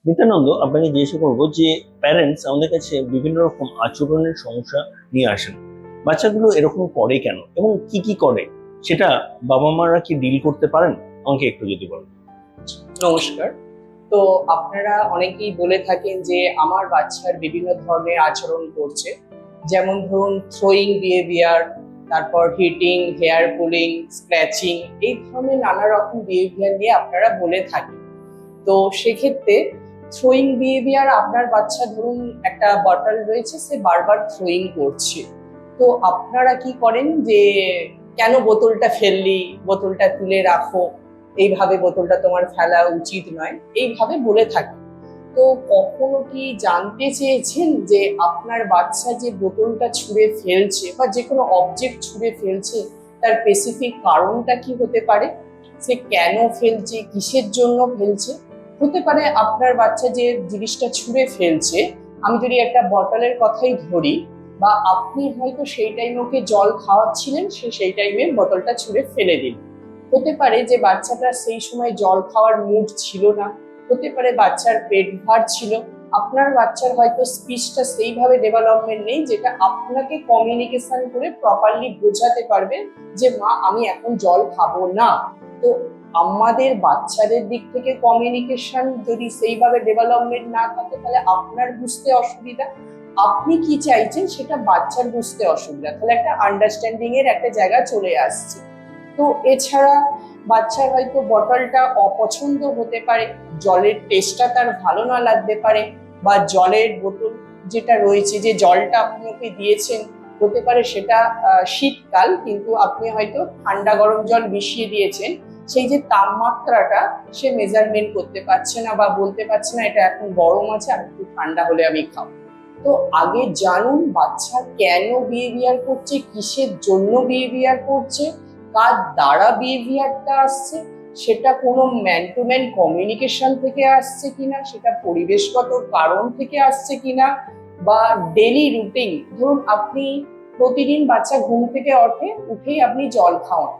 নিত্যানন্দ, আপনাকে জিজ্ঞাসা করবো যে প্যারেন্টস আমাদের কাছে বিভিন্ন রকম আচরণের সমস্যা নিয়ে আসেন। বাচ্চাগুলো এরকম করে কেন এবং কি কি করে সেটা বাবা মারা কি ডিল করতে পারেন? আমাকে একটু যদি বলেন। নমস্কার। তো আপনারা অনেকেই বলে থাকেন যে আমার বাচ্চার বিভিন্ন ধরনের আচরণ করছে, যেমন ধরুন থ্রোয়িং বিহেভিয়ার, তারপর হিটিং, হেয়ার পুলিং, স্ক্র্যাচিং, এই ধরনের নানা রকম বিহেভিয়ার নিয়ে আপনারা বলে থাকেন। তো সেক্ষেত্রে থ্রোয়িং বিহেভিয়ার, আপনার বাচ্চা ধরুন একটা বটল রয়েছে, সে বারবার থ্রোয়িং করছে, তো আপনারা কি করেন যে কেন বোতলটা ফেললি, বোতলটা তুলে রাখো, এইভাবে বোতলটা তোমার ফেলা উচিত নয়, এইভাবে বলে থাকি। তো কখনো কি জানতে চেয়েছেন যে আপনার বাচ্চা যে বোতলটা ছুঁড়ে ফেলছে বা যে কোনো অবজেক্ট ছুঁড়ে ফেলছে, তার স্পেসিফিক কারণটা কি হতে পারে? সে কেন ফেলছে, কিসের জন্য ফেলছে? হতে পারে আপনার বাচ্চা যে জিনিসটা ছুঁড়ে ফেলছে, আমি যদি একটা বটলের কথাই ধরি, বা আপনি হয়তো সেই টাইমে ওকে জল খাওয়াচ্ছিলেন, সে সেই টাইমে বোতলটা ছুঁড়ে ফেলে দিল। হতে পারে যে বাচ্চাটার সেই সময় জল খাওয়ার মুড ছিল না, হতে পারে বাচ্চার পেট ভার ছিল, আপনার বাচ্চার হয়তো স্পিচটা সেইভাবে ডেভেলপমেন্ট নেই যেটা আপনাকে কমিউনিকেশন করে প্রপারলি বোঝাতে পারবে যে মা আমি এখন জল খাবো না। তো আমাদের বাচ্চাদের দিক থেকে কমিউনিকেশন যদি সেইভাবে ডেভেলপমেন্ট না থাকে, তাহলে আপনার বুঝতে অসুবিধা, আপনি কি চাইছেন সেটা বাচ্চার বুঝতে অসুবিধা, তাহলে একটা আন্ডারস্ট্যান্ডিং এর একটা জায়গা চলে আসছে। তো এছাড়া বাচ্চার হয়তো বটলটা অপছন্দ হতে পারে, জলের টেস্টটা তার ভালো না লাগতে পারে, বা জলের বোতল যেটা রয়েছে, যে জলটা আপনি ওকে দিয়েছেন, হতে পারে সেটা শীতকাল, কিন্তু আপনি হয়তো ঠান্ডা গরম জল মিশিয়ে দিয়েছেন, সেই যে তাপমাত্রাটা সে মেজারমেন্ট করতে পারছে না বা বলতে পারছে না এটা এখন গরম আছে আর একটু ঠান্ডা হলে আমি খাবো। তো আগে জানুন বাচ্চা কেন বিহেভিয়ার করছে, কিসের জন্য বিহেভিয়ার করছে, কার দ্বারা বিহেভিয়ারটা আসছে, সেটা কোনো ম্যান টু ম্যান কমিউনিকেশন থেকে আসছে কিনা, সেটা পরিবেশগত কারণ থেকে আসছে কিনা, বা ডেলি রুটিন, ধরুন আপনি প্রতিদিন বাচ্চা ঘুম থেকে উঠেই আপনি জল খাওয়ান,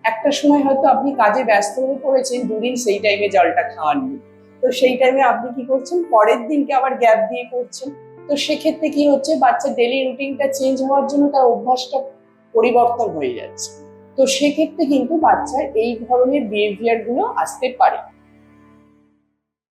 একটা সময় হয়তো আপনি কাজে ব্যস্ত হয়ে পড়েছেন, দুদিন সেই টাইমে জলটা খাওয়াননি, তো সেই টাইমে আপনি কি করছেন, পরের দিনকে আবার গ্যাপ দিয়ে করছেন। তো সেক্ষেত্রে কি হচ্ছে, বাচ্চার ডেলি রুটিনটা চেঞ্জ হওয়ার জন্য তার অভ্যাসটা পরিবর্তন হয়ে যাচ্ছে। তো সেক্ষেত্রে কিন্তু বাচ্চার এই ধরনের বিহেভিয়ার গুলো আসতে পারে।